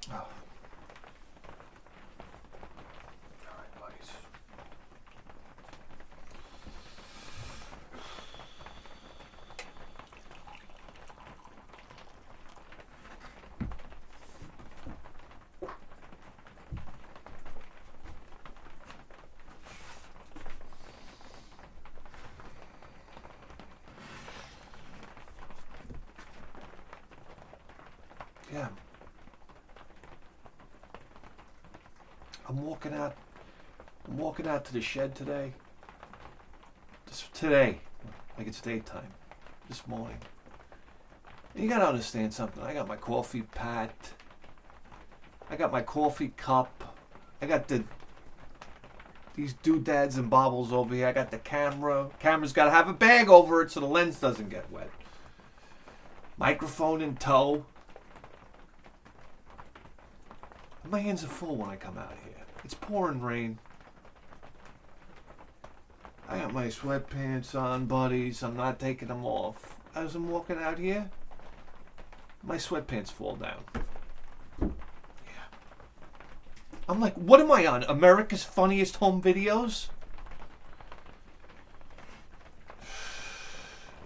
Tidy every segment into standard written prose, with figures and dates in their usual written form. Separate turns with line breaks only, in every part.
Oh. All right, buddies. Yeah. I'm walking out to the shed today. Just today. Like it's daytime. This morning. And you gotta understand something. I got my coffee pot. I got my coffee cup. I got these doodads and baubles over here. I got the camera. Camera's gotta have a bag over it so the lens doesn't get wet. Microphone in tow. My hands are full when I come out here. It's pouring rain. I got my sweatpants on, buddies. I'm not taking them off. As I'm walking out here, my sweatpants fall down. Yeah. I'm like, what am I on? America's Funniest Home Videos?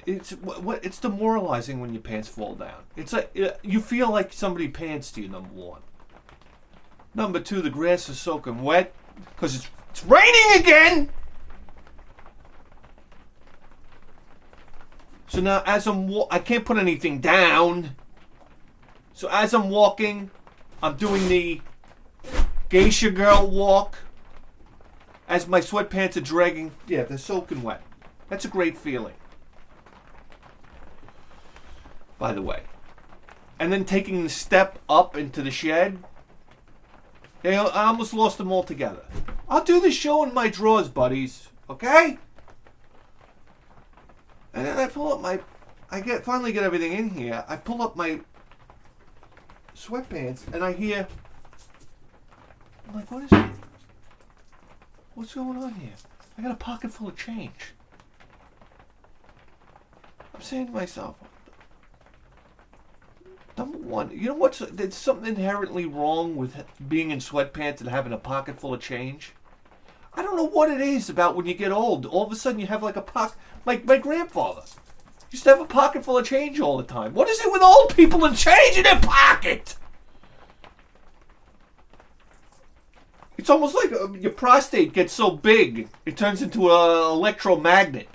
It's demoralizing when your pants fall down. It's like you feel like somebody pantsed you, number one. Number two, the grass is soaking wet because it's raining again. So now as I can't put anything down. So as I'm walking, I'm doing the geisha girl walk. As my sweatpants are dragging, yeah, they're soaking wet. That's a great feeling. By the way. And then taking the step up into the shed. Yeah, I almost lost them all together. I'll do the show in my drawers, buddies. Okay? And then I pull up finally get everything in here. I pull up my sweatpants and I hear, I'm like, what is it? What's going on here? I got a pocket full of change. I'm saying to myself, number one, you know what's, there's something inherently wrong with being in sweatpants and having a pocket full of change. I don't know what it is about when you get old. All of a sudden you have like a pocket, like my grandfather used to have a pocket full of change all the time. What is it with old people and change in their pocket? It's almost like your prostate gets so big, it turns into an electromagnet.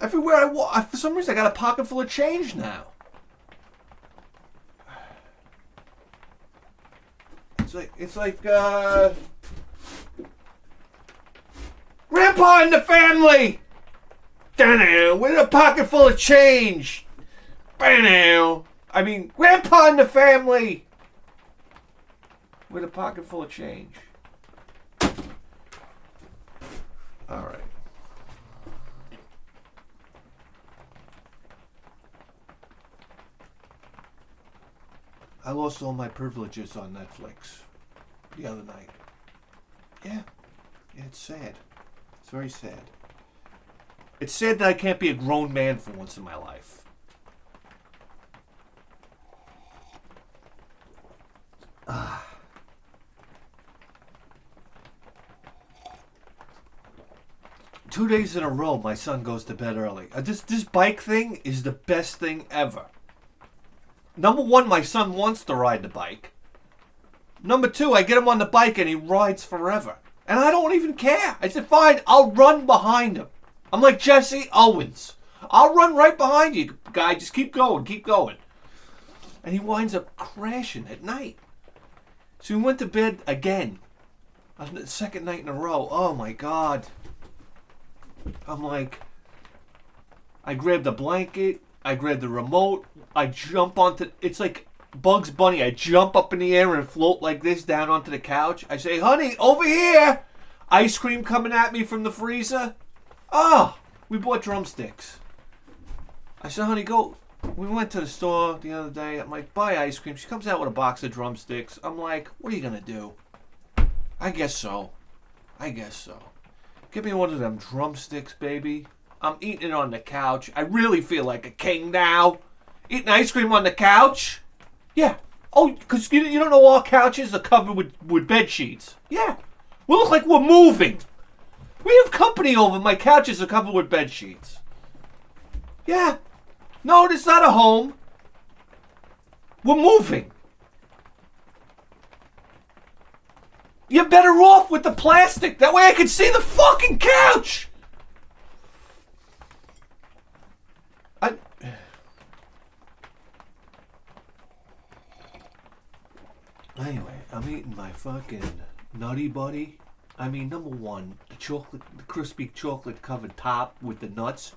Everywhere I walk, for some reason, I got a pocket full of change now. It's like Grandpa and the family. With a pocket full of change. I mean, Grandpa and the family. With a pocket full of change. All right. I lost all my privileges on Netflix the other night. Yeah, it's sad. It's very sad. It's sad that I can't be a grown man for once in my life. Ah. 2 days in a row, my son goes to bed early. This bike thing is the best thing ever. Number one, my son wants to ride the bike. Number two, I get him on the bike and he rides forever. And I don't even care. I said, fine, I'll run behind him. I'm like Jesse Owens. I'll run right behind you, guy. Just keep going, keep going. And he winds up crashing at night. So we went to bed again. On the second night in a row. Oh my God. I'm like, I grabbed a blanket. I grab the remote. I jump onto, it's like Bugs Bunny. I jump up in the air and float like this down onto the couch. I say, honey, over here. Ice cream coming at me from the freezer. Oh, we bought drumsticks. I said, honey, go. We went to the store the other day. I'm like, buy ice cream. She comes out with a box of drumsticks. I'm like, what are you going to do? I guess so. Give me one of them drumsticks, baby. I'm eating it on the couch. I really feel like a king now. Eating ice cream on the couch. Yeah. Oh, because you don't know our couches are covered with bed sheets. Yeah. We look like we're moving. We have company over. My couches are covered with bed sheets. Yeah. No, it's not a home. We're moving. You're better off with the plastic. That way I can see the fucking couch. Anyway, I'm eating my fucking Nutty Buddy. I mean, number one, the crispy chocolate covered top with the nuts.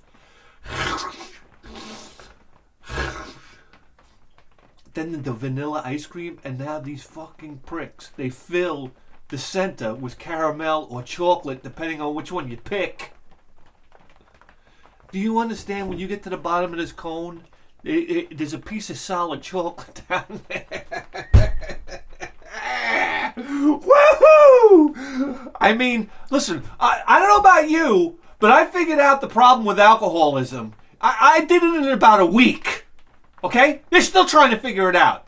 Then the vanilla ice cream, and now these fucking pricks, they fill the center with caramel or chocolate, depending on which one you pick. Do you understand when you get to the bottom of this cone, there's a piece of solid chocolate down there? Woohoo! I mean, listen, I don't know about you, but I figured out the problem with alcoholism. I did it in about a week. Okay? They're still trying to figure it out.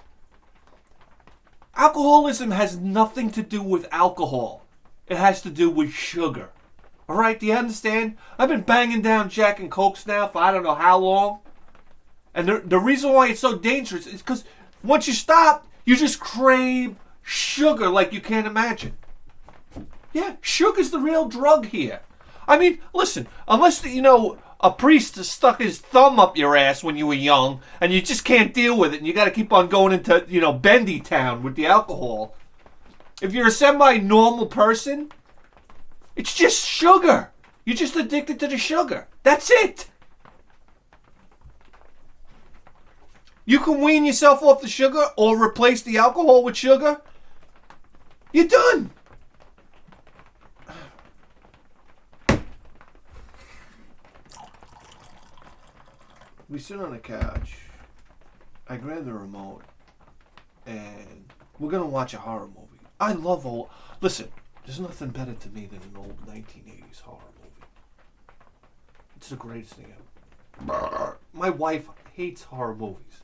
Alcoholism has nothing to do with alcohol. It has to do with sugar. Alright, do you understand? I've been banging down Jack and Cokes now for I don't know how long. And the reason why it's so dangerous is because once you stop, you just crave sugar like you can't imagine. Yeah, sugar's the real drug here. I mean, listen, unless, a priest has stuck his thumb up your ass when you were young and you just can't deal with it and you got to keep on going into, Bendy Town with the alcohol. If you're a semi-normal person, it's just sugar. You're just addicted to the sugar. That's it. You can wean yourself off the sugar or replace the alcohol with sugar. You're done. We sit on the couch. I grab the remote, and we're gonna watch a horror movie. I love old. Listen, there's nothing better to me than an old 1980s horror movie. It's the greatest thing ever. My wife hates horror movies,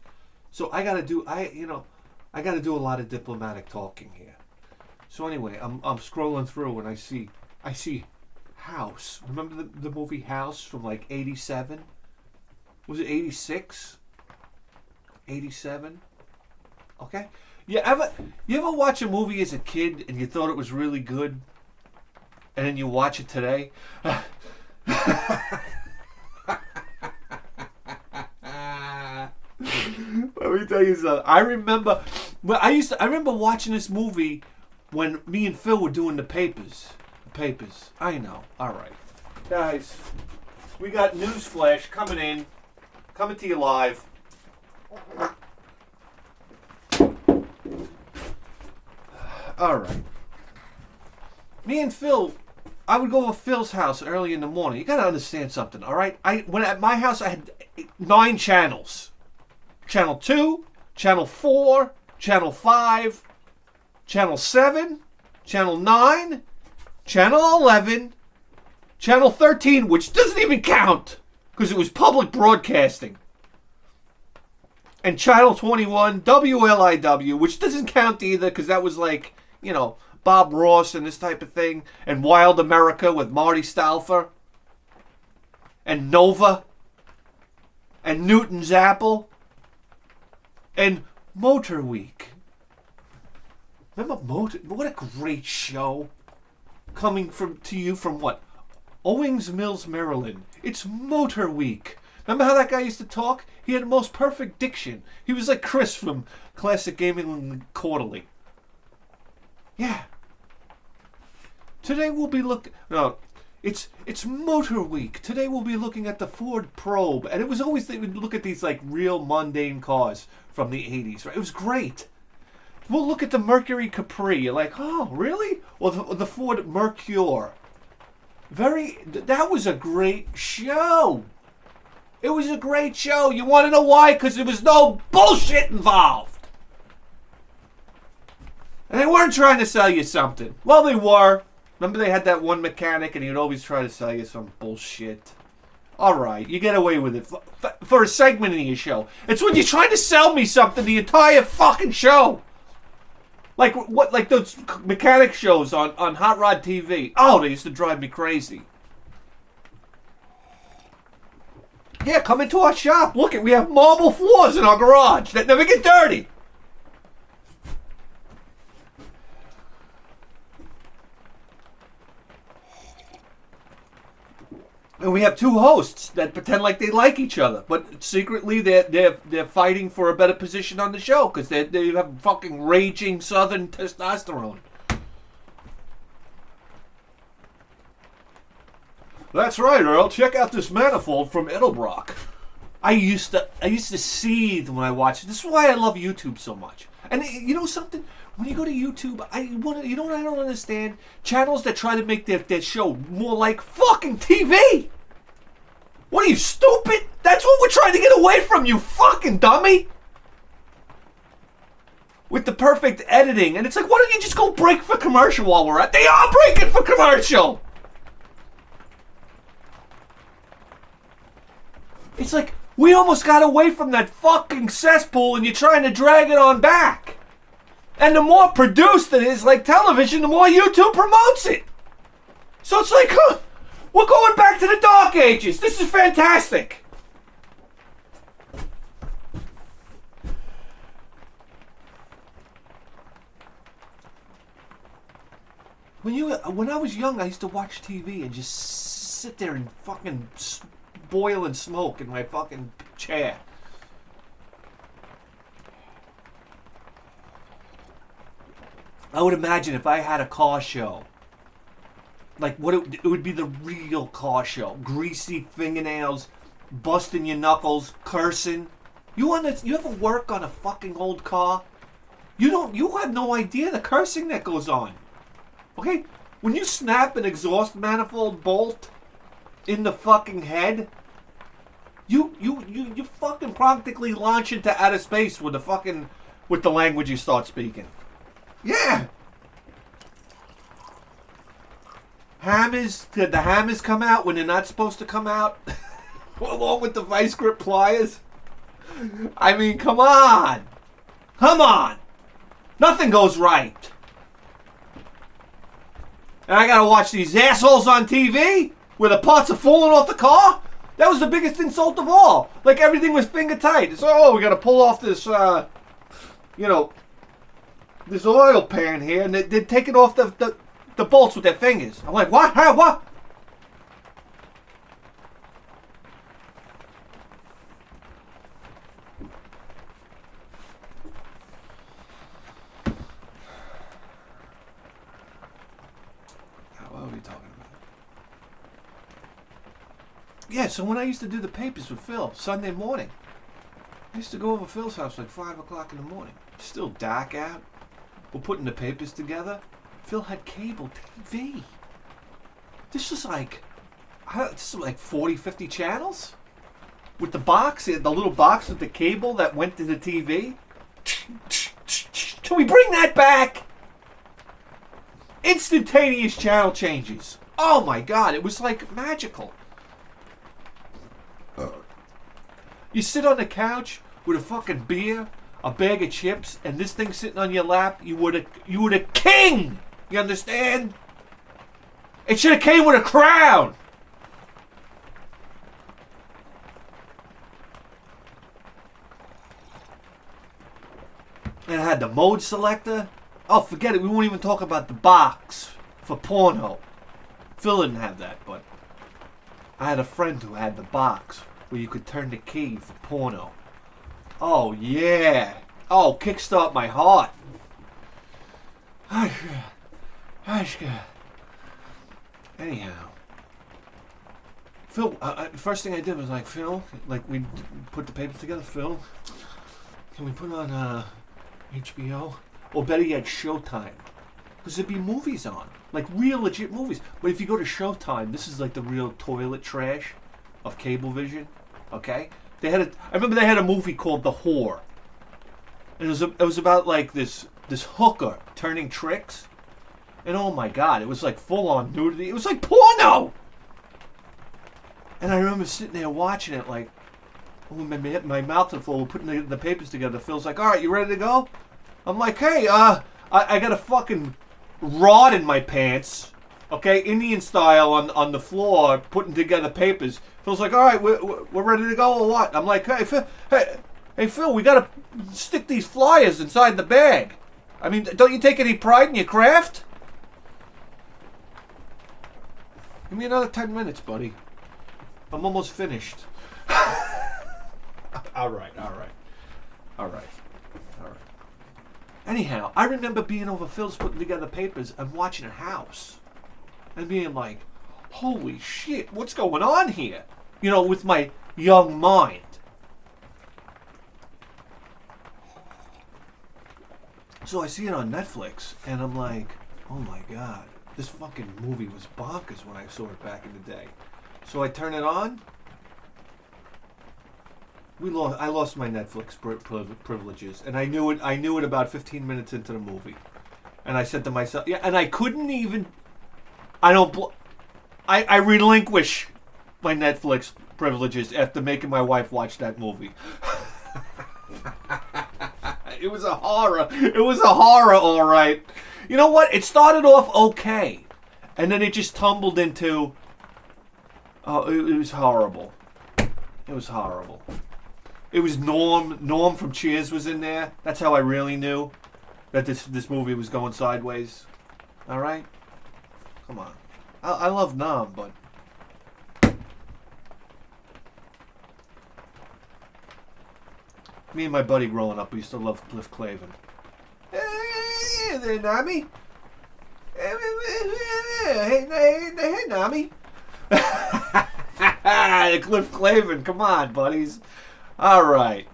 so I gotta do a lot of diplomatic talking here. So anyway, I'm scrolling through and I see House. Remember the movie House from like '87? Was it 86? 87? Okay. You ever watch a movie as a kid and you thought it was really good, and then you watch it today? Let me tell you something. I remember watching this movie when me and Phil were doing the papers. I know. All right, guys, we got news flash coming to you live. All right. Me and Phil, I would go to Phil's house early in the morning. You got to understand something, all right? When at my house, I had 9 channels. Channel 2, Channel 4, Channel 5, Channel 7, Channel 9, Channel 11, Channel 13, which doesn't even count because it was public broadcasting. And Channel 21, WLIW, which doesn't count either because that was like, Bob Ross and this type of thing. And Wild America with Marty Stauffer. And Nova. And Newton's Apple. And Motor Week. Remember Motor? What a great show. Coming to you from what? Owings Mills, Maryland. It's Motor Week. Remember how that guy used to talk? He had the most perfect diction. He was like Chris from Classic Gaming Quarterly. Yeah. Today we'll be it's Motor Week. Today we'll be looking at the Ford Probe. And it was always, they would look at these like real mundane cars from the 80s. Right? It was great. We'll look at the Mercury Capri. You're like, oh, really? Or the Ford Mercure. That was a great show. It was a great show. You want to know why? Because there was no bullshit involved. And they weren't trying to sell you something. Well, they were. Remember they had that one mechanic and he'd always try to sell you some bullshit. All right, you get away with it for a segment in your show. It's when you're trying to sell me something the entire fucking show. Like what? Like those mechanic shows on Hot Rod TV. Oh, they used to drive me crazy. Yeah, come into our shop. Look, we have marble floors in our garage that never get dirty. And we have two hosts that pretend like they like each other, but secretly they're fighting for a better position on the show because they have fucking raging Southern testosterone. That's right, Earl. Check out this manifold from Edelbrock. I used to seethe when I watched it. This is why I love YouTube so much. And you know something? When you go to YouTube, you know what I don't understand? Channels that try to make their show more like fucking TV. What are you, stupid? That's what we're trying to get away from, you fucking dummy. With the perfect editing. And it's like, why don't you just go break for commercial while we're at? They are breaking for commercial. It's like, we almost got away from that fucking cesspool and you're trying to drag it on back. And the more produced it is, like television, the more YouTube promotes it. So it's like, we're going back to the dark ages. This is fantastic. When I was young, I used to watch TV and just sit there and fucking boil and smoke in my fucking chair. I would imagine if I had a car show, like what it would be the real car show. Greasy fingernails, busting your knuckles, cursing. You ever work on a fucking old car? You have no idea the cursing that goes on. Okay? When you snap an exhaust manifold bolt in the fucking head, you fucking practically launch into outer space with the language you start speaking. Yeah. The hammers come out when they're not supposed to come out, along with the vice grip pliers. I mean, come on. Nothing goes right. And I gotta watch these assholes on TV where the parts are falling off the car. That was the biggest insult of all. Like everything was finger tight. It's we gotta pull off this, this oil pan here, and they're taking off the bolts with their fingers. I'm like, what? How? What? What are we talking about? Yeah, so when I used to do the papers with Phil, Sunday morning, I used to go over Phil's house like 5 o'clock in the morning. It's still dark out. We're putting the papers together. Phil had cable TV. This was like 40, 50 channels? With the box, the little box with the cable that went to the TV. Can we bring that back? Instantaneous channel changes. Oh my God, it was like magical. You sit on the couch with a fucking beer, a bag of chips, and this thing sitting on your lap, you were the king. You understand? It should have came with a crown. And it had the mode selector. Oh, forget it. We won't even talk about the box for porno. Phil didn't have that, but I had a friend who had the box where you could turn the key for porno. Oh, yeah. Oh, kickstart my heart. Anyhow. Phil, first thing I did was like, Phil, like we put the papers together, Phil, can we put on HBO? Or better yet, Showtime. Because there'd be movies on. Like real legit movies. But if you go to Showtime, this is like the real toilet trash of Cablevision. Okay? I remember they had a movie called The Whore. And it was about like this hooker turning tricks. And oh my God, it was like full on nudity. It was like porno! And I remember sitting there watching it like, my mouth is full, putting the papers together. Phil's like, all right, you ready to go? I'm like, hey, I got a fucking rod in my pants, okay, Indian style on the floor, putting together papers. Phil's like, all right, we're ready to go or what? I'm like, hey, Phil, we got to stick these flyers inside the bag. I mean, don't you take any pride in your craft? Give me another 10 minutes, buddy. I'm almost finished. All right. Anyhow, I remember being over Phil's putting together papers and watching a house. And being like, holy shit, what's going on here? You know, with my young mind. So I see it on Netflix, and I'm like, oh my god, this fucking movie was bonkers when I saw it back in the day. So I turn it on. I lost my Netflix privileges, and I knew it about 15 minutes into the movie. And I said to myself, yeah, and I couldn't even. I relinquish my Netflix privileges after making my wife watch that movie. It was a horror. It was a horror, all right. You know what? It started off okay, and then it just tumbled into. Oh, it was horrible. It was horrible. It was Norm. Norm from Cheers was in there. That's how I really knew that this movie was going sideways. All right, come on. I love Norm, but me and my buddy growing up, we used to love Cliff Clavin. Hey there, Nami. Hey, Nami. Cliff Clavin, come on, buddies. All right.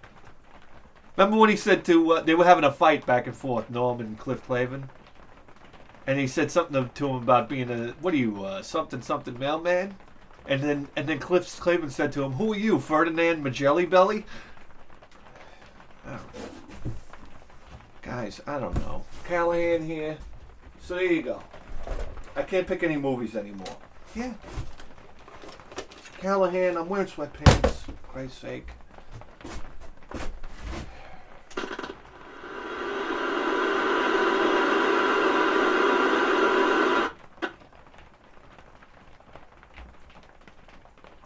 Remember when he said they were having a fight back and forth, Norm and Cliff Clavin? And he said something to him about being something mailman? And then Cliff Clavin said to him, who are you, Ferdinand Magelli Belly? I don't know. Guys, I don't know. Callahan here. So there you go. I can't pick any movies anymore. Yeah. Callahan, I'm wearing sweatpants. For Christ's sake.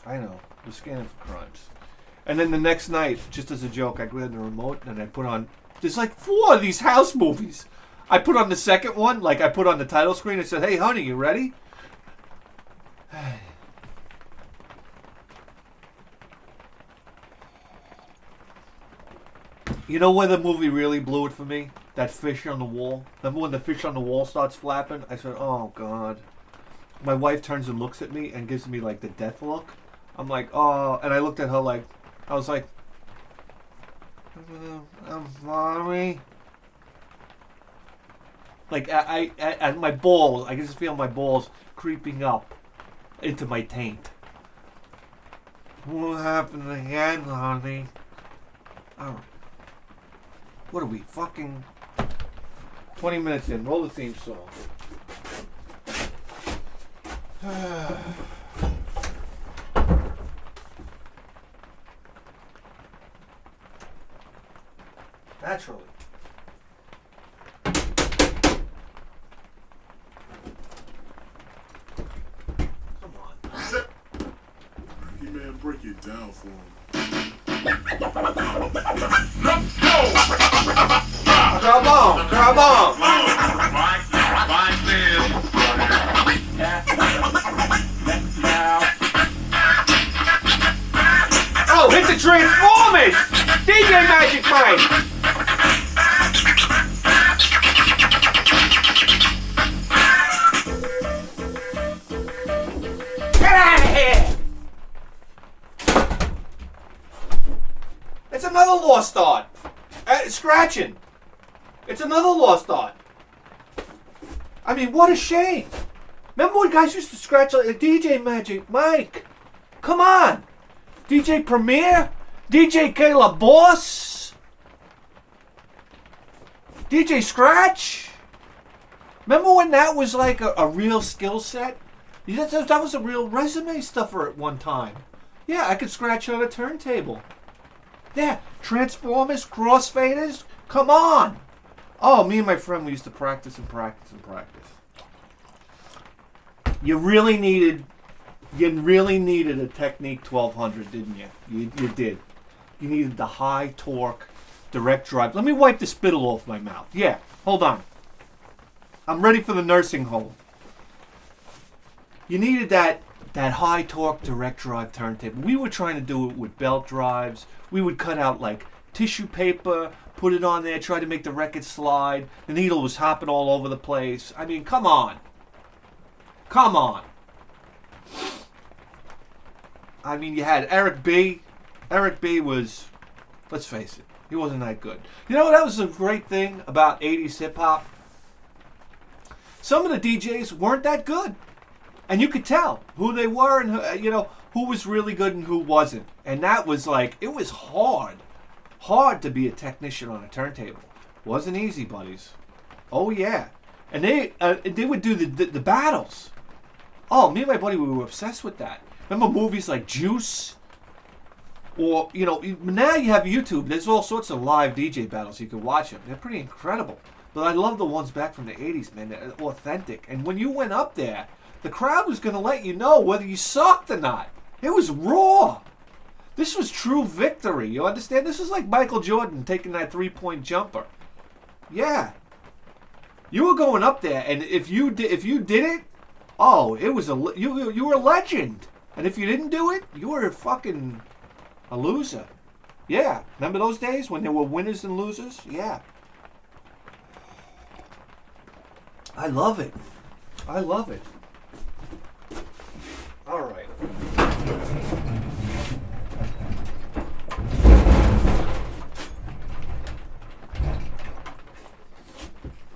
I know. We're scanning for crimes. And then the next night, just as a joke, I grabbed the remote and I put on. There's like 4 of these house movies. I put on the second one, like I put on the title screen and said, hey, honey, you ready? You know where the movie really blew it for me? That fish on the wall. Remember when the fish on the wall starts flapping? I said, oh, God. My wife turns and looks at me and gives me, like, the death look. I'm like, oh. And I looked at her like, I was like, I'm sorry. Like, I my balls, I can just feel my balls creeping up into my taint. What happened again, honey? Oh. What are we, fucking 20 minutes in? Roll the theme song. Naturally. Come on.
Hey man, break it down for him.
Come on, come on. Oh, hit the Transformers! DJ Magic Mike! Get out of here! It's another lost art. Scratching. It's another lost art. I mean, what a shame. Remember when guys used to scratch like DJ Magic Mike? Come on. DJ Premier? DJ Kayla Boss? DJ Scratch? Remember when that was like a real skill set? That was a real resume stuffer at one time. Yeah, I could scratch on a turntable. Yeah, Transformers, crossfaders, come on! Oh, me and my friend, we used to practice and practice and practice. You really needed a Technique 1200, didn't you? You did. You needed the high torque, direct drive. Let me wipe the spittle off my mouth. Yeah, hold on. I'm ready for the nursing home. You needed that high torque direct drive turntable. We were trying to do it with belt drives. We would cut out like tissue paper, put it on there, try to make the record slide. The needle was hopping all over the place. I mean, come on. Come on. I mean, you had Eric B. Eric B was, let's face it, he wasn't that good. You know, that was a great thing about 80s hip-hop. Some of the DJs weren't that good. And you could tell who they were and who was really good and who wasn't. And that was like, it was hard to be a technician on a turntable. Wasn't easy, buddies. Oh yeah, and they would do the battles. Oh, me and my buddy, we were obsessed with that. Remember movies like Juice? Or now you have YouTube. There's all sorts of live DJ battles you can watch them. They're pretty incredible. But I love the ones back from the 80s, man. They're authentic. And when you went up there, the crowd was going to let you know whether you sucked or not. It was raw. This was true victory. You understand? This is like Michael Jordan taking that three-point jumper. Yeah. You were going up there, and if you did it, oh, it was you were a legend. And if you didn't do it, you were fucking a loser. Yeah. Remember those days when there were winners and losers? Yeah. I love it. I love it. All right.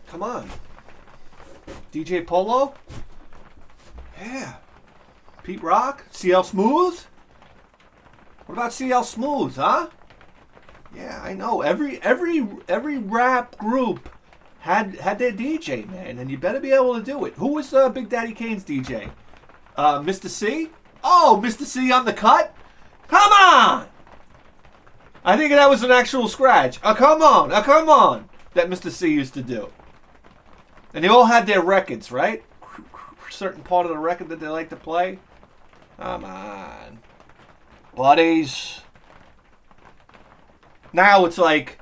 Come on. DJ Polo? Yeah. Pete Rock? CL Smooth? What about CL Smooth, huh? Yeah, I know. Every rap group had their DJ, man, and you better be able to do it. Who was Big Daddy Kane's DJ? Mr. C? Oh, Mr. C on the cut? Come on! I think that was an actual scratch. Come on, that Mr. C used to do. And they all had their records, right? Certain part of the record that they like to play. Come on. Buddies. Now it's like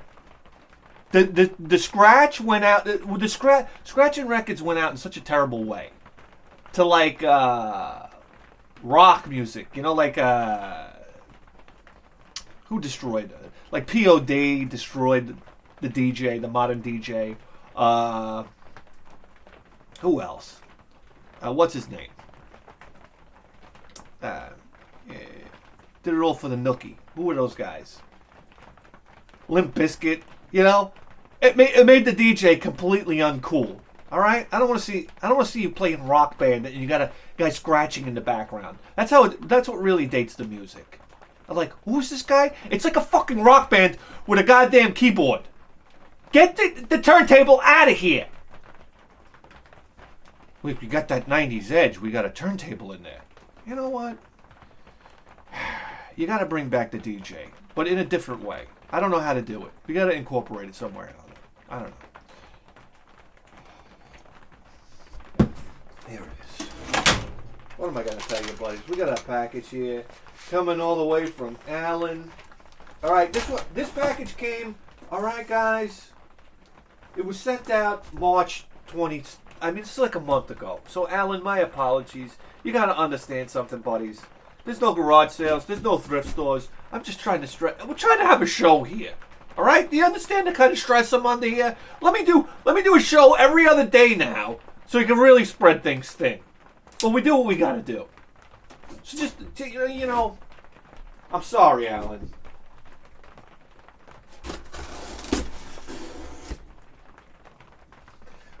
the scratch went out. The scratching records went out in such a terrible way. To like rock music, like who destroyed it? Like POD destroyed the DJ, the modern DJ. Who else? What's his name? Yeah. Did it all for the nookie. Who were those guys? Limp Bizkit. It made the DJ completely uncool. All right, I don't want to see you playing Rock Band and you got a guy scratching in the background. That's what really dates the music. I'm like, who's this guy? It's like a fucking rock band with a goddamn keyboard. Get the turntable out of here. We got that 90s edge. We got a turntable in there. You know what? You got to bring back the DJ, but in a different way. I don't know how to do it. We got to incorporate it somewhere. I don't know. There it is. What am I going to tell you, buddies? We got a package here coming all the way from Alan. All right, this package came. All right, guys. It was sent out March 20th. I mean, it's like a month ago. So, Alan, my apologies. You got to understand something, buddies. There's no garage sales. There's no thrift stores. I'm just trying to stress. We're trying to have a show here. All right? Do you understand the kind of stress I'm under here? Let me do a show every other day now, so you can really spread things thin. But we do what we got to do. So just I'm sorry, Alan.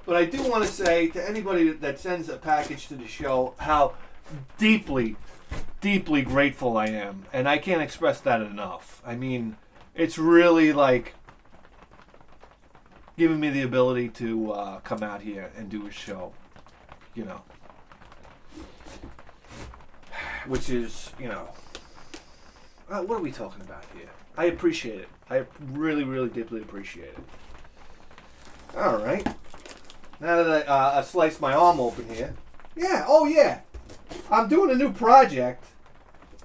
But I do want to say to anybody that sends a package to the show how deeply, deeply grateful I am. And I can't express that enough. I mean, it's really like giving me the ability to come out here and do a show. which is, what are we talking about here? I appreciate it. I really, really deeply appreciate it. All right. Now that I sliced my arm open here. Yeah, oh yeah. I'm doing a new project.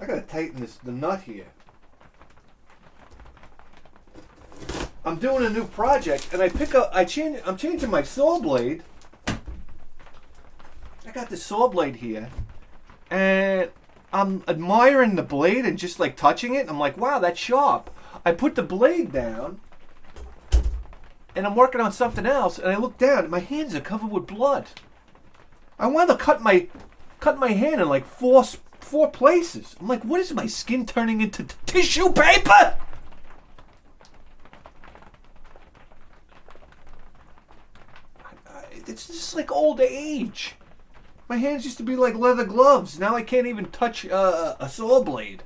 I gotta tighten the nut here. I'm doing a new project, and I'm changing my saw blade. I got the saw blade here, and I'm admiring the blade and just like touching it. I'm like, wow, that's sharp. I put the blade down, and I'm working on something else, and I look down, and my hands are covered with blood. I wanted to cut my hand in like four places. I'm like, what is my skin turning into tissue paper? It's just like old age. My hands used to be like leather gloves. Now I can't even touch a saw blade.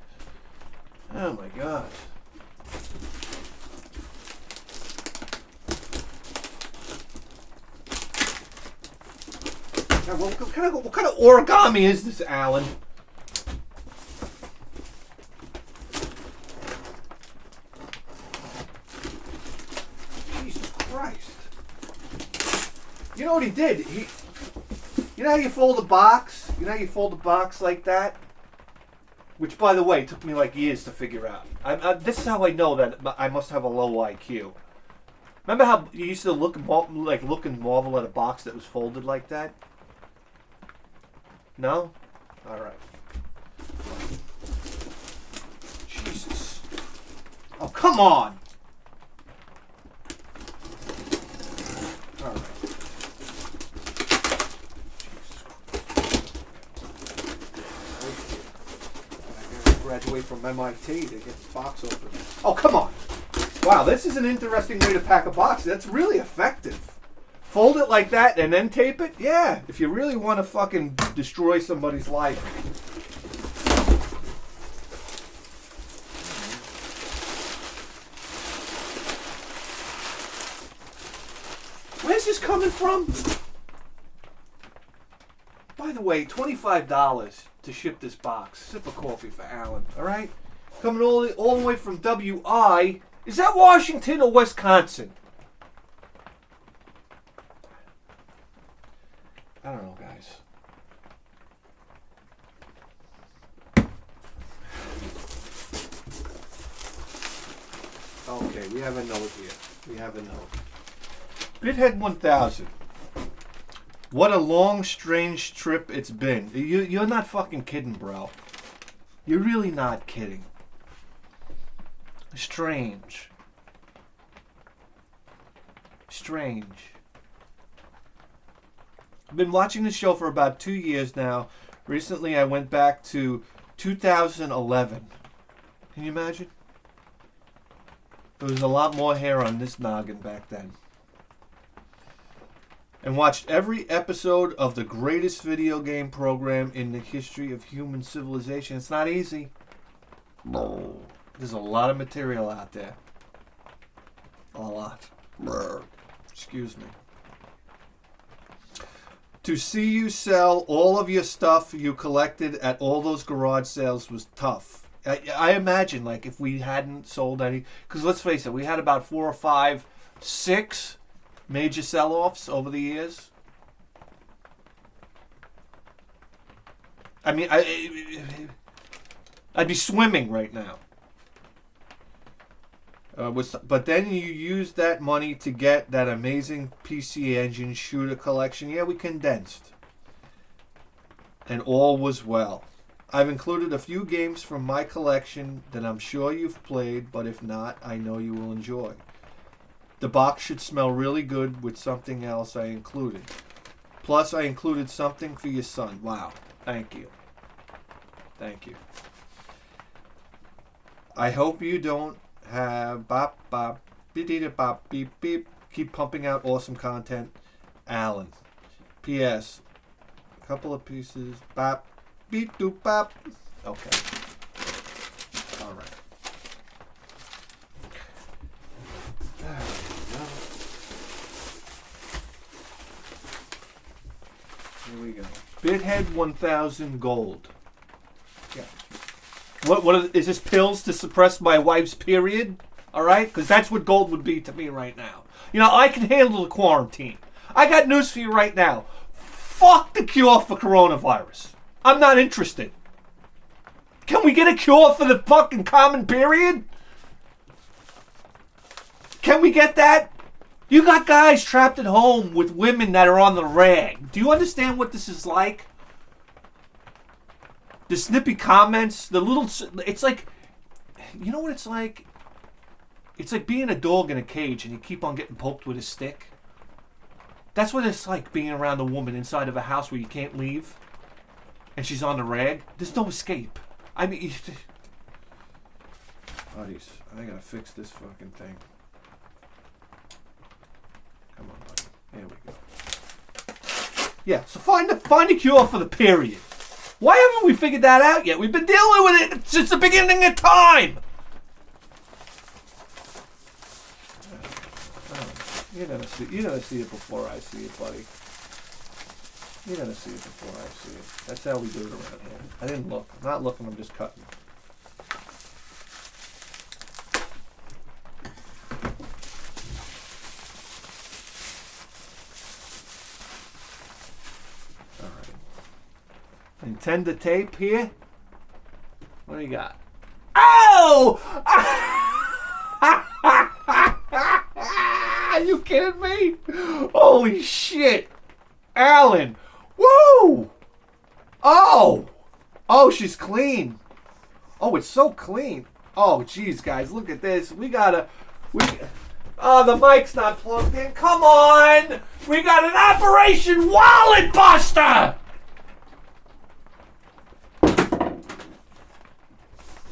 Oh my god. What kind of origami is this, Alan? Jesus Christ. You know what he did? You know how you fold a box? You know how you fold a box like that? Which, by the way, took me like years to figure out. This is how I know that I must have a low IQ. Remember how you used to look and marvel at a box that was folded like that? No? Alright. Jesus. Oh, come on! Alright. Graduate from MIT to get the box open. Oh, come on. Wow, this is an interesting way to pack a box. That's really effective. Fold it like that and then tape it? Yeah, if you really want to fucking destroy somebody's life. Where's this coming from? By the way, $25 to ship this box. Sip of coffee for Alan, all right? Coming all the way from WI. Is that Washington or Wisconsin? I don't know, guys. Okay, we have a note here. We have a note. Bithead 1000. What a long, strange trip it's been. You're not fucking kidding, bro. You're really not kidding. Strange. I've been watching the show for about 2 years now. Recently, I went back to 2011. Can you imagine? There was a lot more hair on this noggin back then. And watched every episode of the greatest video game program in the history of human civilization. It's not easy. No. There's a lot of material out there. A lot. Excuse me. To see you sell all of your stuff you collected at all those garage sales was tough. I imagine, like, if we hadn't sold any... Because let's face it, we had about 4 or 5, 6 major sell-offs over the years. I mean, I'd be swimming right now. But then you used that money to get that amazing PC Engine shooter collection. Yeah, we condensed. And all was well. I've included a few games from my collection that I'm sure you've played, but if not, I know you will enjoy. The box should smell really good with something else I included. Plus, I included something for your son. Wow. Thank you. Thank you. I hope you don't have bop bop beep bop beep beep. Keep pumping out awesome content. Alan. P.S. A couple of pieces. Bop beep doop bop. Okay. All right. Here we go. Bithead 1000 Gold. Is this pills to suppress my wife's period? All right, because that's what gold would be to me right now. You know, I can handle the quarantine. I got news for you right now. Fuck the cure for coronavirus. I'm not interested. Can we get a cure for the fucking common period? Can we get that? You got guys trapped at home with women that are on the rag. Do you understand what this is like? The snippy comments, the little... It's like... You know what it's like? It's like being a dog in a cage and you keep on getting poked with a stick. That's what it's like being around a woman inside of a house where you can't leave. And she's on the rag. There's no escape. I mean... Buddies, I gotta fix this fucking thing. Come on, buddy. There we go. Yeah, so find a cure for the period. Why haven't we figured that out yet? We've been dealing with it since the beginning of time. You're gonna see it before I see it, buddy. You're gonna see it before I see it. That's how we do it around here. I didn't look. I'm not looking. I'm just cutting. All right. Intend the tape here. What do you got? Oh! Are you kidding me? Holy shit. Alan. Woo! Oh! Oh, she's clean. Oh, it's so clean. Oh, geez, guys, look at this. Oh, the mic's not plugged in. Come on! We got an Operation Wallet Buster!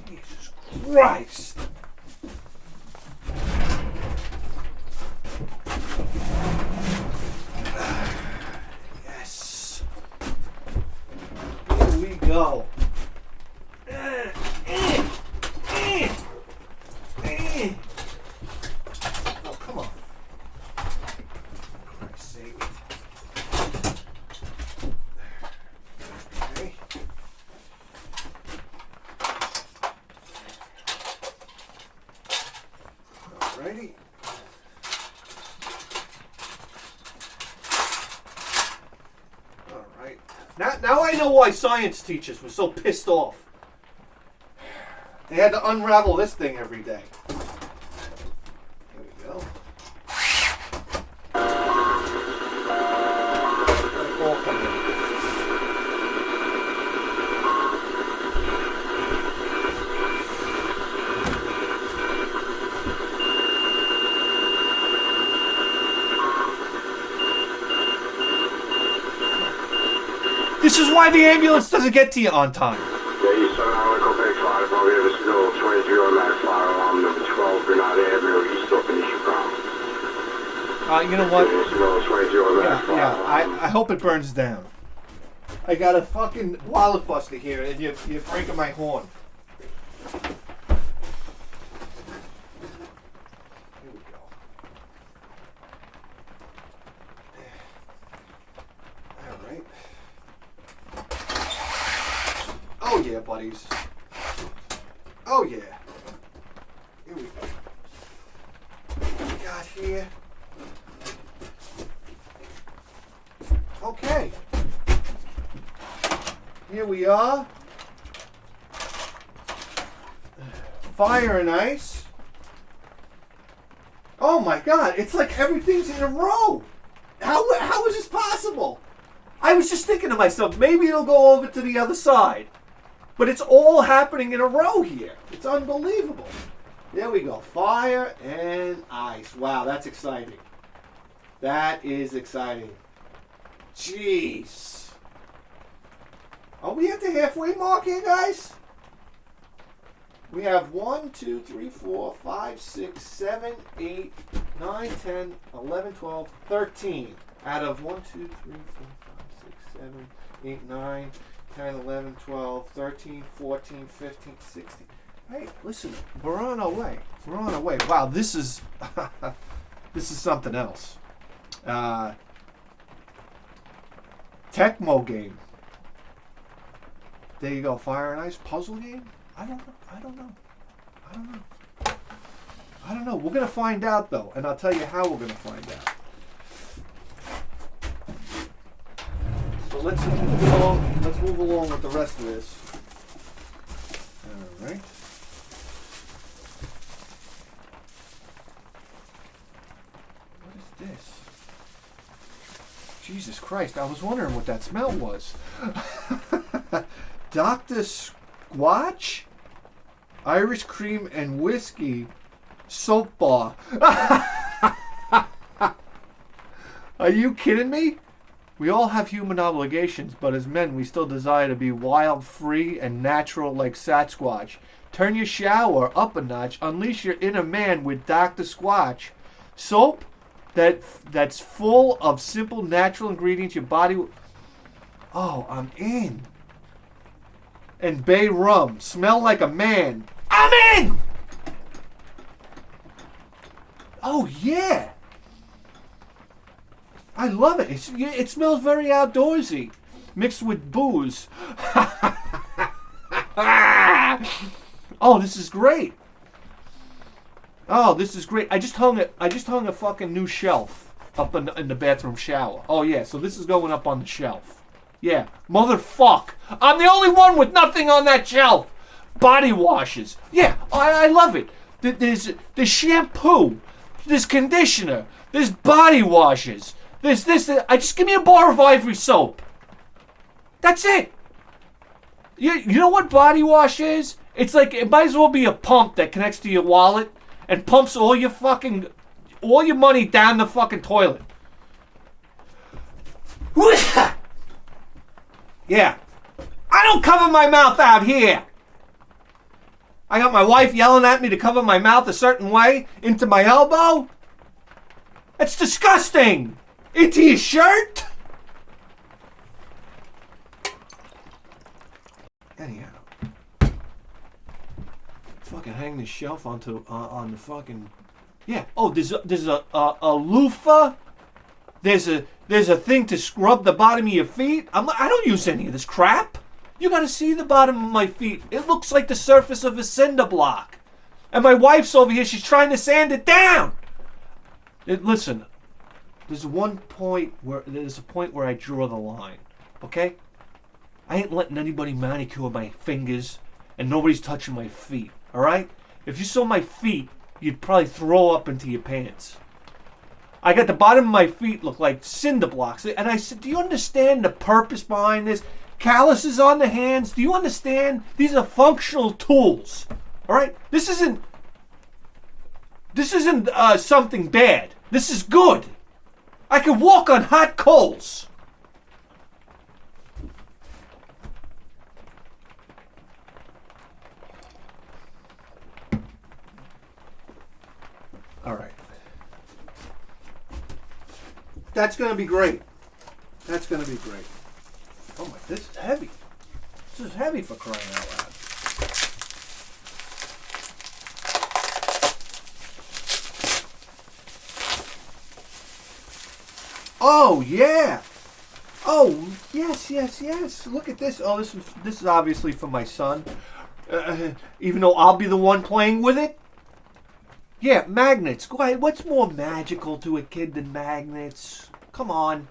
Jesus Christ. Go. Oh, come on. For Christ's sake. Okay. Alrighty. Now I know why science teachers were so pissed off. They had to unravel this thing every day. There we go. This is why the ambulance doesn't get to you on time.
Yeah, you saw that Echo Bay fire from here. This is no 23 on that fire alarm number 12, Grenada Avenue, East up in Chicago.
You know what?
This is no 23 on that fire.
Yeah, I hope it burns down. I got a fucking wallet buster here, and you're breaking my horn. Here we go. All right. Oh yeah, buddies. Oh yeah. Here we go. What we got here? Okay. Here we are. Fire and ice. Oh my God! It's like everything's in a row. How is this possible? I was just thinking to myself, maybe it'll go over to the other side. But it's all happening in a row here. It's unbelievable. There we go. Fire and ice. Wow, that's exciting. That is exciting. Jeez. Are we at the halfway mark here, guys? We have 1, 2, 3, 4, 5, 6, 7, 8, 9, 10, 11, 12, 13. Out of 1, 2, 3, 4, 5, 6, 7, 8, 9, 10, 11, 12, 13, 14, 15, 16. Hey, listen, we're on our way. We're on our way. Wow, this is this is something else. Tecmo game. There you go, Fire and Ice puzzle game. I don't know. We're gonna find out though, and I'll tell you how we're gonna find out. So let's move along. Let's move along with the rest of this. All right. What is this? Jesus Christ! I was wondering what that smell was. Dr. Squatch, Irish cream and whiskey soap bar. Are you kidding me? We all have human obligations, but as men, we still desire to be wild, free, and natural like Sasquatch. Turn your shower up a notch. Unleash your inner man with Dr. Squatch. Soap that's full of simple, natural ingredients your body... Oh, I'm in. And Bay Rum. Smell like a man. I'm in! Oh, yeah. I love it. It smells very outdoorsy. Mixed with booze. Oh, this is great. Oh, this is great. I just hung a fucking new shelf up in the bathroom shower. Oh, yeah. So this is going up on the shelf. Yeah. Motherfuck. I'm the only one with nothing on that shelf. Body washes. Yeah. I love it. There's shampoo. There's conditioner. There's body washes. There's this. I just give me a bar of Ivory soap. That's it. You know what body wash is? It's like, it might as well be a pump that connects to your wallet and pumps all your money down the fucking toilet. Yeah. I don't cover my mouth out here. I got my wife yelling at me to cover my mouth a certain way into my elbow. That's disgusting. Into your shirt. Anyhow, fucking hang this shelf onto on the fucking, yeah. Oh, there's a loofah. There's a thing to scrub the bottom of your feet. I don't use any of this crap. You gotta see the bottom of my feet. It looks like the surface of a cinder block. And my wife's over here. She's trying to sand it down. Listen, there's a point where I draw the line. Okay? I ain't letting anybody manicure my fingers, and nobody's touching my feet. All right? If you saw my feet, you'd probably throw up into your pants. I got the bottom of my feet look like cinder blocks. And I said, do you understand the purpose behind this? Calluses on the hands. Do you understand? These are functional tools. All right? This isn't something bad. This is good. I can walk on hot coals. All right. That's going to be great. That's going to be great. Oh my, this is heavy. This is heavy for crying out loud. Oh yeah. Oh yes. Look at this. Oh, this is obviously for my son. Even though I'll be the one playing with it. Yeah, magnets. Go ahead. What's more magical to a kid than magnets? Come on.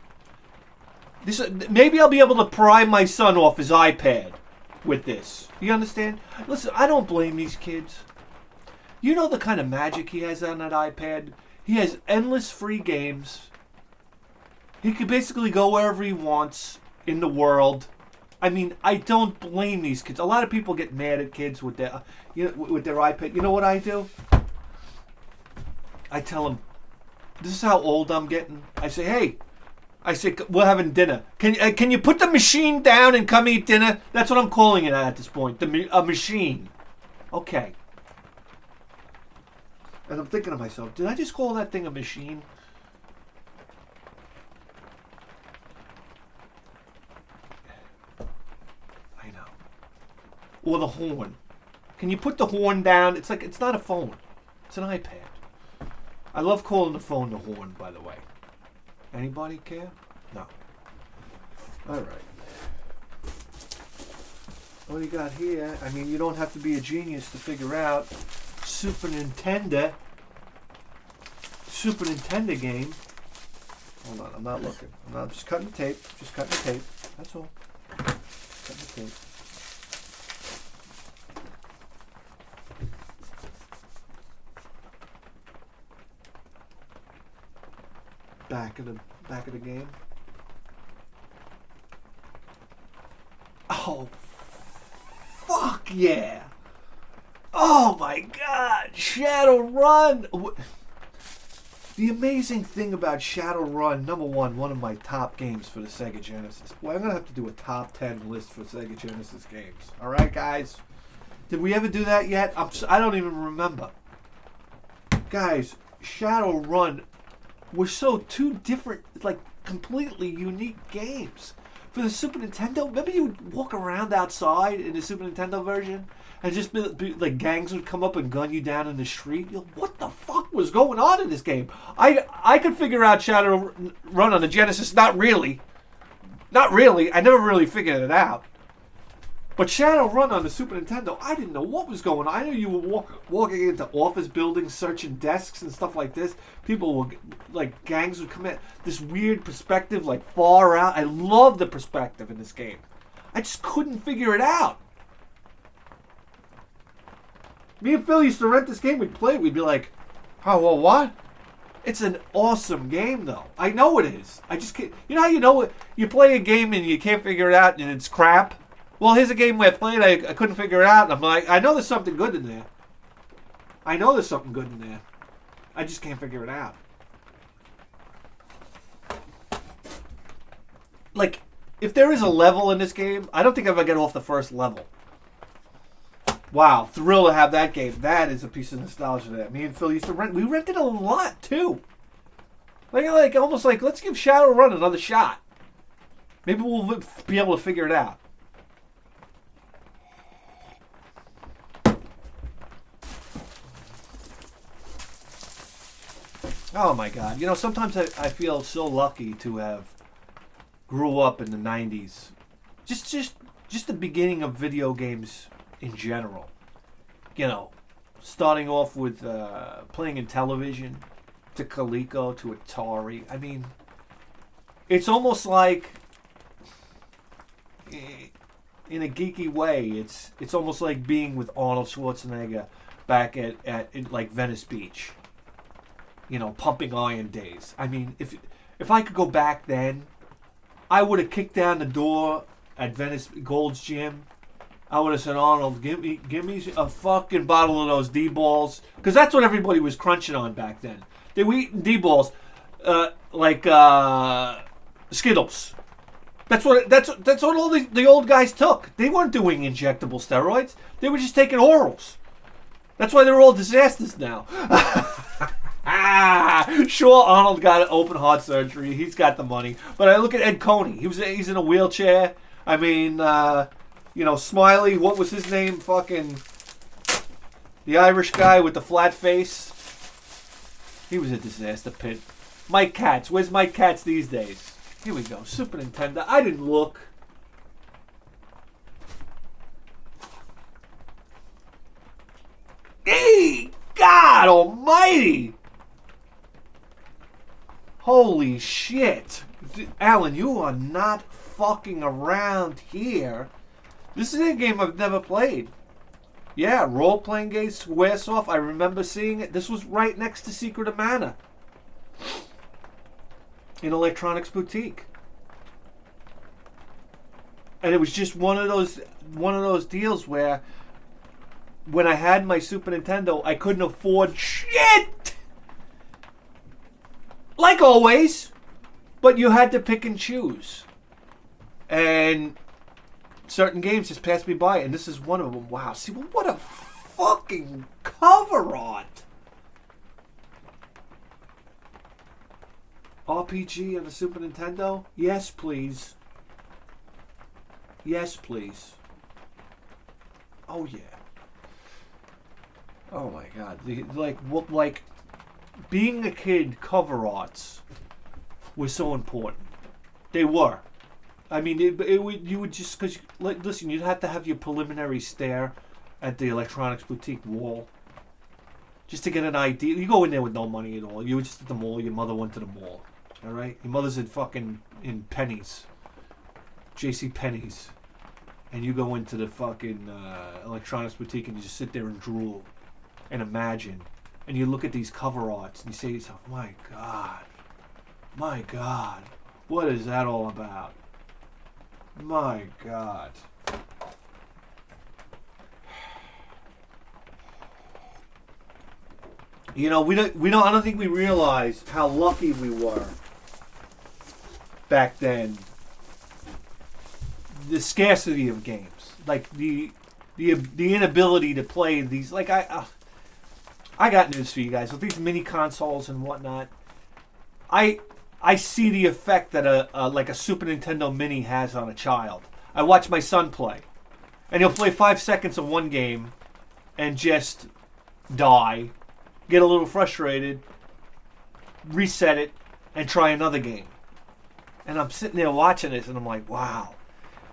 Maybe I'll be able to pry my son off his iPad with this. You understand? Listen, I don't blame these kids. You know the kind of magic he has on that iPad? He has endless free games. He could basically go wherever he wants in the world. I mean, I don't blame these kids. A lot of people get mad at kids with their iPad. You know what I do? I tell them, this is how old I'm getting. I say, hey, we're having dinner. Can you put the machine down and come eat dinner? That's what I'm calling it at this point. A machine. Okay. And I'm thinking to myself, did I just call that thing a machine? I know. Or the horn. Can you put the horn down? It's not a phone. It's an iPad. I love calling the phone the horn, by the way. Anybody care? No. All right. what do you got here? I mean, you don't have to be a genius to figure out Super Nintendo game. Hold on, I'm not looking. I'm just cutting the tape. Just cutting the tape. That's all. Cutting the tape. Back of the game. Oh, fuck yeah! Oh my God, Shadowrun! The amazing thing about Shadowrun, number one of my top games for the Sega Genesis. Boy, I'm gonna have to do a top 10 list for Sega Genesis games. All right, guys. Did we ever do that yet? I don't even remember. Guys, Shadowrun were so two different, like completely unique games. For the Super Nintendo, remember you would walk around outside in the Super Nintendo version and just be like gangs would come up and gun you down in the street? You're like, what the fuck was going on in this game? I could figure out Shadowrun on the Genesis. Not really. I never really figured it out. But Shadowrun on the Super Nintendo, I didn't know what was going on. I knew you were walking into office buildings, searching desks and stuff like this. People were, like, gangs would come in. This weird perspective, like, far out. I love the perspective in this game. I just couldn't figure it out. Me and Phil used to rent this game. We'd play it. We'd be like, oh, well, what? It's an awesome game, though. I know it is. I just can't. You know how you know it? You play a game and you can't figure it out and it's crap? Well, here's a game where I played, I couldn't figure it out, and I'm like, I know there's something good in there. I just can't figure it out. Like, if there is a level in this game, I don't think I'll ever get off the first level. Wow, thrilled to have that game. That is a piece of nostalgia there. Me and Phil used to rent. We rented a lot, too. Like almost like, let's give Shadowrun another shot. Maybe we'll be able to figure it out. Oh my God. You know, sometimes I feel so lucky to have grew up in the 90s. Just the beginning of video games in general. You know, starting off with playing in television, to Coleco, to Atari. I mean, it's almost like, in a geeky way, it's almost like being with Arnold Schwarzenegger back at like Venice Beach. You know, pumping iron days. I mean, if I could go back then, I would have kicked down the door at Venice Gold's Gym. I would have said, Arnold, give me a fucking bottle of those D-balls, because that's what everybody was crunching on back then. They were eating D-balls like Skittles. That's what all the old guys took. They weren't doing injectable steroids. They were just taking orals. That's why they're all disasters now. Sure, Arnold got open heart surgery. He's got the money. But I look at Ed Coney. He's in a wheelchair. I mean, Smiley, what was his name? Fucking the Irish guy with the flat face. He was a disaster pit. Mike Katz. Where's Mike Katz these days? Here we go. Super Nintendo. I didn't look. Hey, God almighty. Holy shit. Alan, you are not fucking around here. This is a game I've never played. Yeah, role-playing game, Squaresoft. I remember seeing it. This was right next to Secret of Mana. In Electronics Boutique. And it was just one of those deals where when I had my Super Nintendo, I couldn't afford shit! Like always, but you had to pick and choose. And certain games just passed me by, and this is one of them. Wow, see, what a fucking cover art. RPG on the Super Nintendo? Yes, please. Yes, please. Oh, yeah. Oh, my God. Like... Being a kid, cover arts were so important. They were. I mean, you would just because listen, you'd have to have your preliminary stare at the electronics boutique wall just to get an idea. You go in there with no money at all. You were just at the mall. Your mother went to the mall. All right, your mother's in Penny's, J.C. Penney's, and you go into the fucking electronics boutique and you just sit there and drool and imagine, and you look at these cover arts and you say to yourself, my God, what is that all about? My God. You know, I don't think we realized how lucky we were back then. The scarcity of games, like the inability to play these. Like I got news for you guys with these mini consoles and whatnot. I see the effect that a Super Nintendo Mini has on a child. I watch my son play, and he'll play 5 seconds of one game, and just die, get a little frustrated, reset it, and try another game. And I'm sitting there watching this, and I'm like, wow,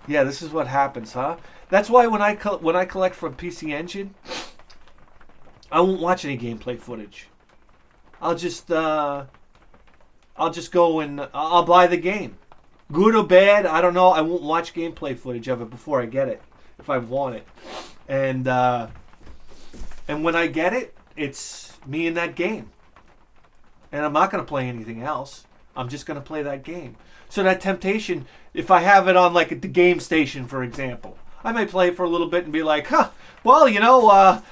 yeah, this is what happens, huh? That's why when I collect from PC Engine, I won't watch any gameplay footage. I'll just go and I'll buy the game. Good or bad, I don't know. I won't watch gameplay footage of it before I get it, if I want it. And when I get it, it's me in that game. And I'm not going to play anything else. I'm just going to play that game. So that temptation, if I have it on like at the game station, for example, I might play it for a little bit and be like, well, you know,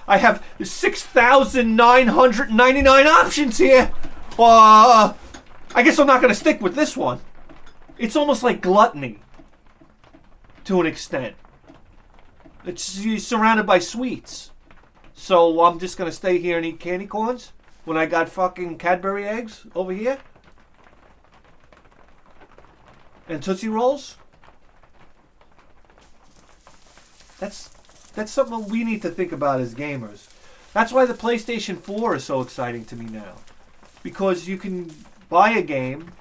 I have 6,999 options here. I guess I'm not going to stick with this one. It's almost like gluttony to an extent. You're surrounded by sweets. So I'm just going to stay here and eat candy corns when I got fucking Cadbury eggs over here. And Tootsie Rolls. That's something we need to think about as gamers. That's why the PlayStation 4 is so exciting to me now. Because you can buy a game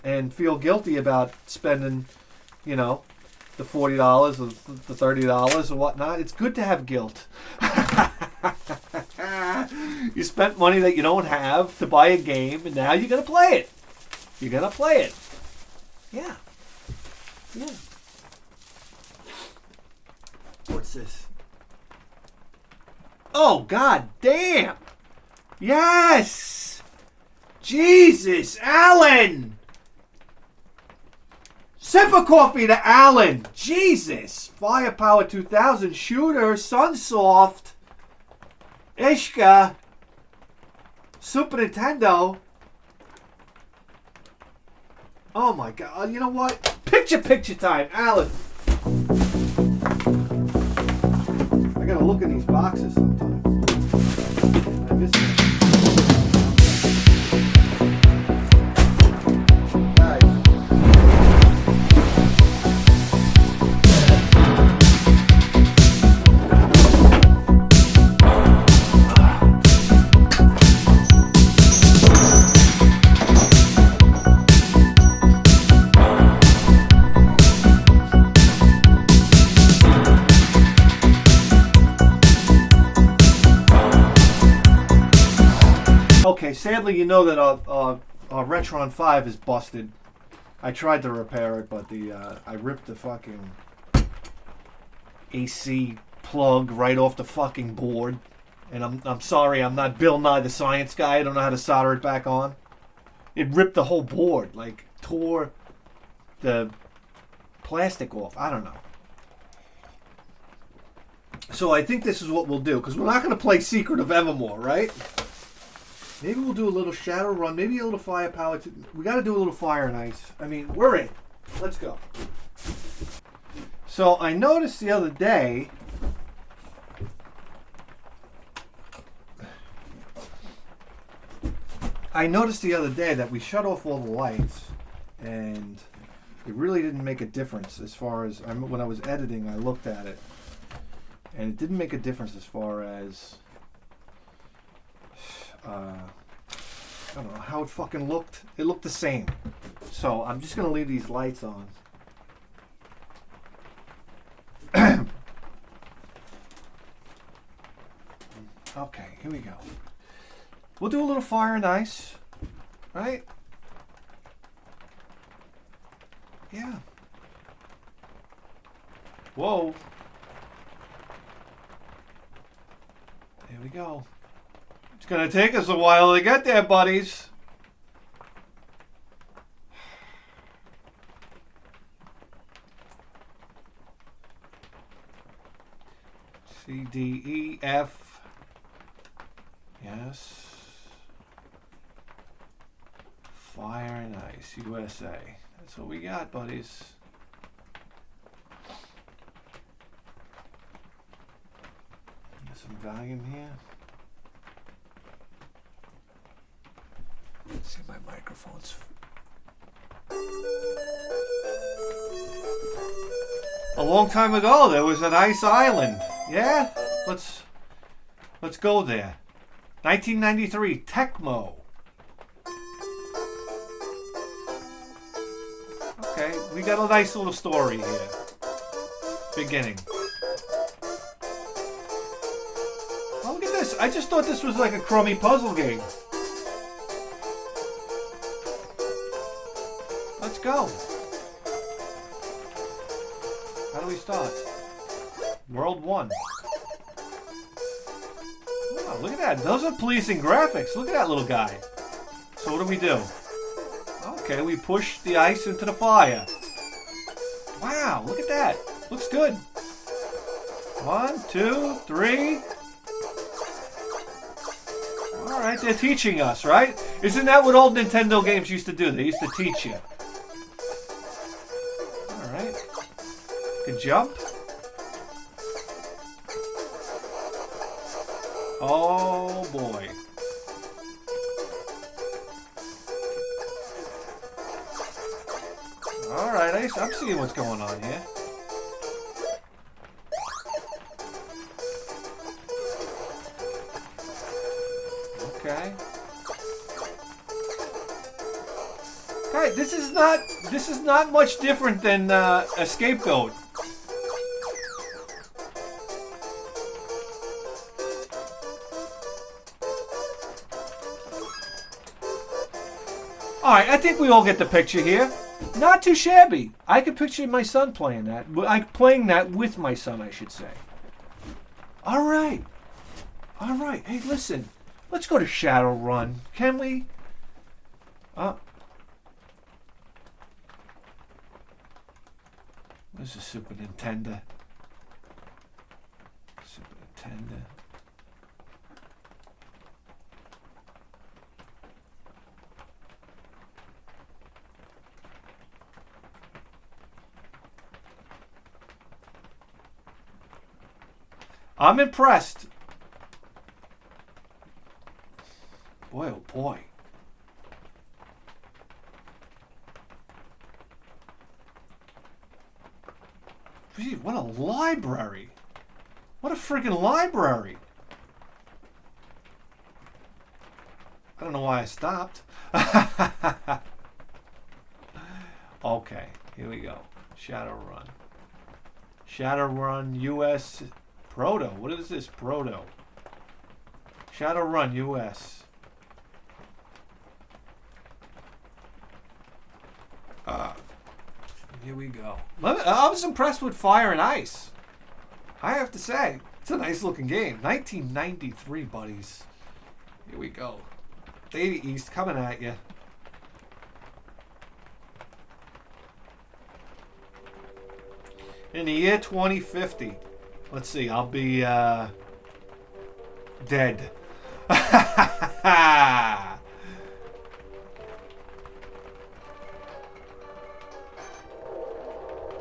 and feel guilty about spending, you know, the $40 or the $30 or whatnot. It's good to have guilt. You spent money that you don't have to buy a game, and now you're going to play it. You're going to play it. Yeah. Yeah. What's this? Oh, God damn. Yes. Jesus, Alan. Sip a coffee to Alan. Jesus. Firepower 2000 shooter. Sunsoft. Ishka. Super Nintendo. Oh my God. You know what? Picture time. Alan. I gotta look in these boxes sometimes. I miss them. Okay, sadly, you know that our Retron 5 is busted. I tried to repair it, but I ripped the fucking AC plug right off the fucking board. And I'm sorry, I'm not Bill Nye the Science Guy. I don't know how to solder it back on. It ripped the whole board, like tore the plastic off. I don't know. So I think this is what we'll do, because we're not going to play Secret of Evermore, right? Maybe we'll do a little Shadow Run. Maybe a little Firepower. We got to do a little Fire and Ice. I mean, we're in. Let's go. So I noticed the other day. That we shut off all the lights, and it really didn't make a difference as far as when I was editing. I looked at it, and it didn't make a difference as far as. I don't know how it fucking looked. It looked the same. So I'm just going to leave these lights on. here we go. We'll do a little fire and ice, right? Yeah. Whoa. There we go. It's going to take us a while to get there, buddies. C, D, E, F. Yes. Fire and Ice, USA. That's what we got, buddies. Get some volume here. Let's see my microphones. A long time ago, there was an ice island. Yeah, let's go there. 1993, Tecmo. Okay, we got a nice little story here. Beginning. Oh, look at this. I just thought this was like a crummy puzzle game. Let's go. How do we start? World 1. Wow, look at that. Those are pleasing graphics. Look at that little guy. So what do we do? Okay, we push the ice into the fire. Wow, look at that. Looks good. 1, 2, 3. Alright, they're teaching us, right? Isn't that what old Nintendo games used to do? They used to teach you. Alright. Good jump. Oh boy. Alright, I'm seeing what's going on here. Okay. Okay, this is not much different than a scapegoat. Alright, I think we all get the picture here. Not too shabby. I could picture my son playing that. Playing that with my son, I should say. Alright. Alright. Hey, listen. Let's go to Shadowrun. Can we? Where's the Super Nintendo? Super Nintendo. I'm impressed. Boy, oh boy. Gee, what a library. What a freaking library. I don't know why I stopped. Okay, here we go. Shadowrun. Shadowrun US Proto. What is this Proto? Shadowrun US. Here we go. I was impressed with Fire and Ice. I have to say, it's a nice looking game. 1993, buddies. Here we go. Data East coming at you. In the year 2050. Let's see, I'll be dead.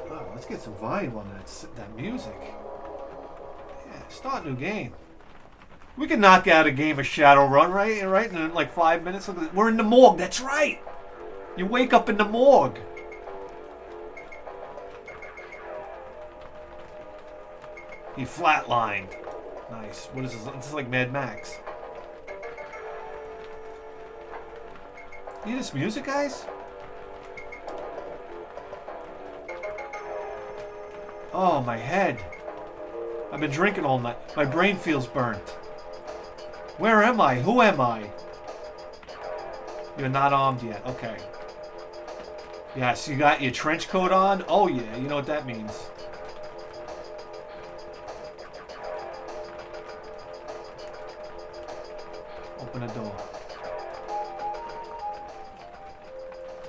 Oh, let's get some volume on that music. Yeah, start a new game. We can knock out a game of Shadowrun, right? In like 5 minutes. Look at this. We're in the morgue. That's right. You wake up in the morgue. He flatlined. Nice. What is this? This is like Mad Max. You hear this music, guys? Oh, my head. I've been drinking all night. My brain feels burnt. Where am I? Who am I? You're not armed yet. Okay. Yes, you got your trench coat on? Oh yeah, you know what that means. Open the door.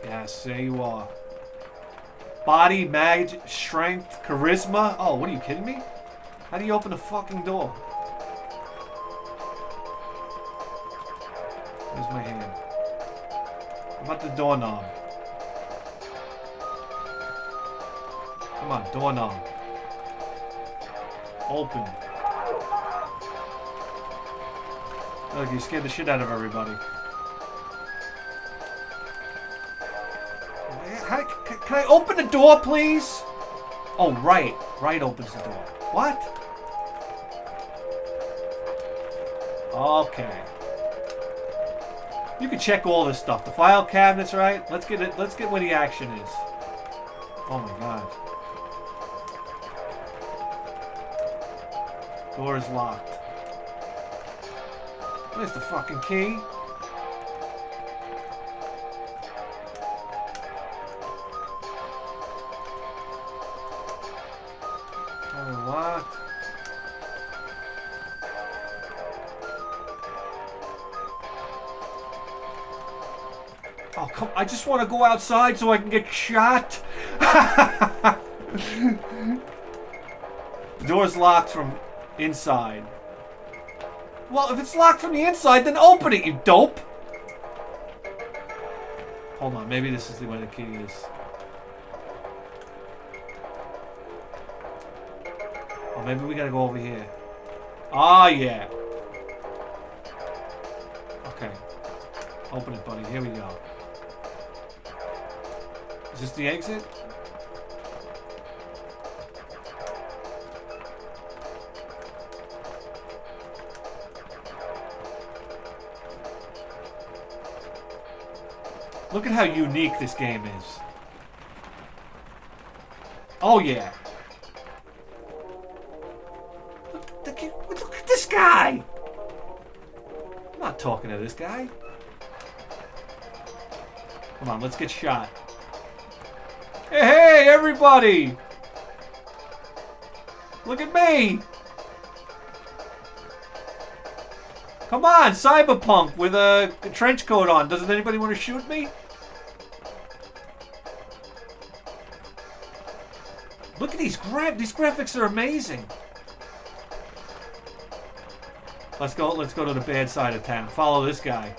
Yes, there you are. Body, mag, strength, charisma. Oh, what are you kidding me? How do you open the fucking door? Where's my hand? What about the doorknob? Come on, doorknob. Open. Look, you scared the shit out of everybody. Can I open the door, please? Oh, right. Right opens the door. What? Okay. You can check all this stuff. The file cabinets, right? Let's get it. Let's get where the action is. Oh my god. Door is locked. Where's the fucking key? Locked. Oh, come! I just want to go outside so I can get shot. The door's locked from inside. Well, if it's locked from the inside, then open it, you dope! Hold on, maybe this is where the key is. Oh, maybe we gotta go over here. Ah, yeah. Okay. Open it, buddy. Here we go. Is this the exit? Look at how unique this game is. Oh, yeah. Look at this guy! I'm not talking to this guy. Come on, let's get shot. Hey, everybody! Look at me! Come on, cyberpunk with a trench coat on. Doesn't anybody want to shoot me? Look at these graphics are amazing. Let's go to the bad side of town. Follow this guy.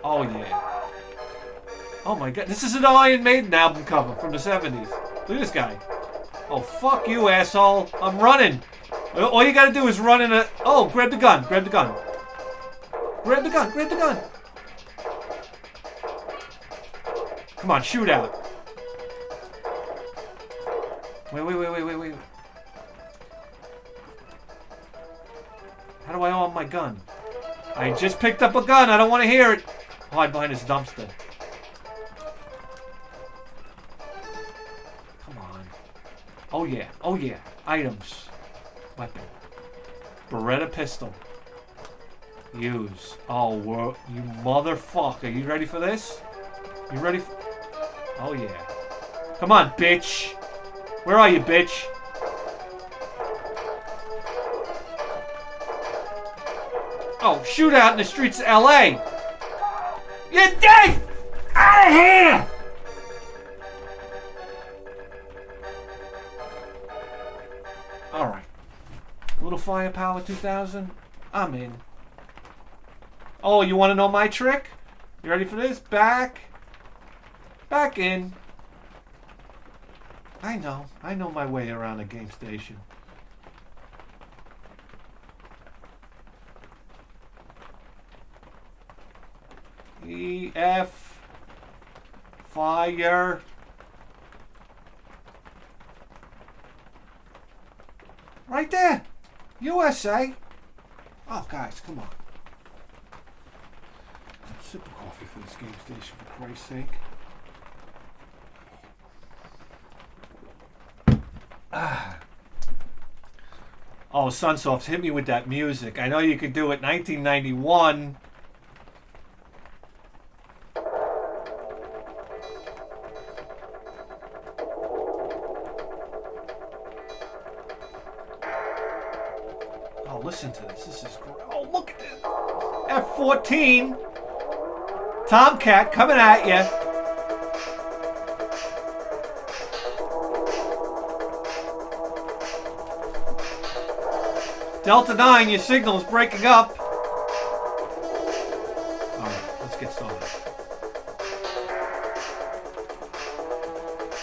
Oh yeah. Oh my god, this is an Iron Maiden album cover from the 70s. Look at this guy. Oh fuck you, asshole. I'm running. All you gotta do is run in a... Oh, grab the gun. Grab the gun. Grab the gun. Grab the gun. Come on, shoot out. Wait. How do I arm my gun? I just picked up a gun. I don't want to hear it. Hide behind this dumpster. Come on. Oh yeah. Oh yeah. Items. Weapon. Beretta pistol. Use. Oh, you motherfucker. You ready for this? You ready for... Oh, yeah. Come on, bitch. Where are you, bitch? Oh, shootout in the streets of L.A. You're dead! Out of here! Alright. Little Firepower 2000? I'm in. Oh, you want to know my trick? You ready for this? Back in. I know my way around a game station. E-F. Fire. Right there. USA. Oh, guys, come on. Sip of coffee for this game station, for Christ's sake. Oh, Sunsoft, hit me with that music. I know you could do it. 1991. Oh, listen to this. This is great. Oh, look at this. F-14. Tomcat coming at you. Delta 9, your signal is breaking up. Alright, let's get started.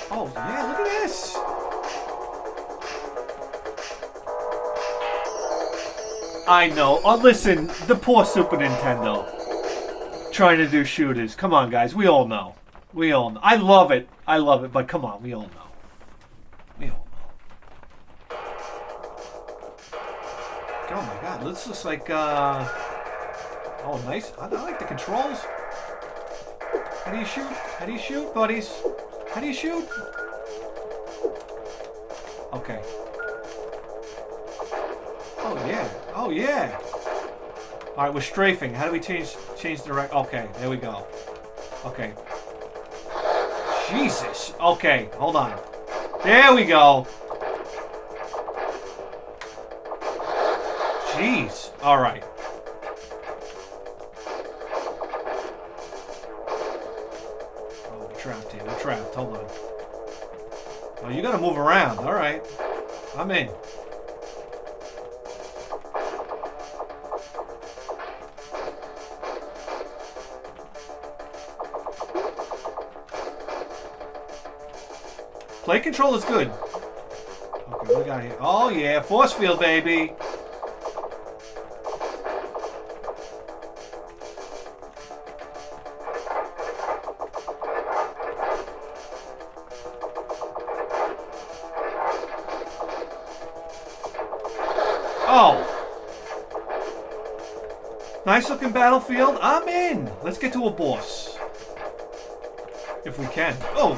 Oh, yeah, look at this. I know. Oh, listen, the poor Super Nintendo. Trying to do shooters. Come on, guys. We all know. We all know. I love it. I love it, but come on. We all know. We all know. Oh my god, this looks like, oh, nice. I like the controls. How do you shoot? How do you shoot, buddies? How do you shoot? Okay. Oh, yeah. Oh, yeah. Alright, we're strafing. How do we change direct? Okay, there we go. Okay. Jesus. Okay, hold on. There we go. Jeez. All right. Oh, we're trapped here. We're trapped. Hold on. Oh, you gotta move around. All right. I'm in. Play control is good. Okay, what do we got here? Oh, yeah. Force field, baby. Oh. Nice looking battlefield. I'm in. Let's get to a boss. If we can. Oh.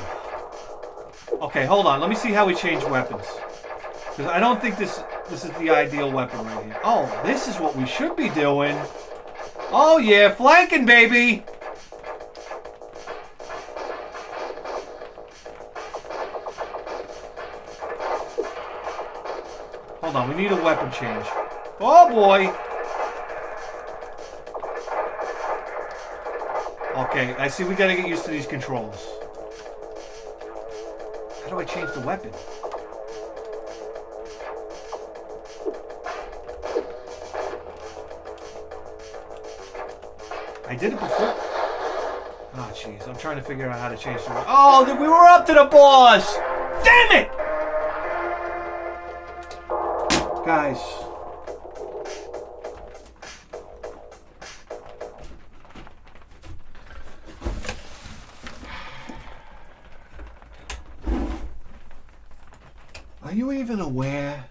Okay, hold on. Let me see how we change weapons. Because I don't think this is the ideal weapon right here. Oh, this is what we should be doing. Oh yeah, flanking, baby. Hold on, we need a weapon change. Oh boy. Okay, I see we gotta get used to these controls. How do I change the weapon? I did it before. Oh jeez, I'm trying to figure out how to change the weapon. Oh, we were up to the boss! Damn it! Guys. Are you even aware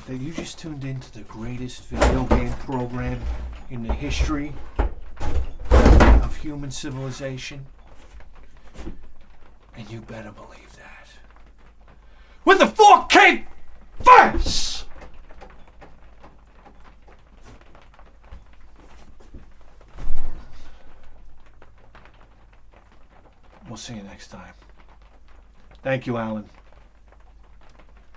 that you just tuned into the greatest video game program in the history of human civilization? And you better believe that. With a 4K face! We'll see you next time. Thank you, Alan.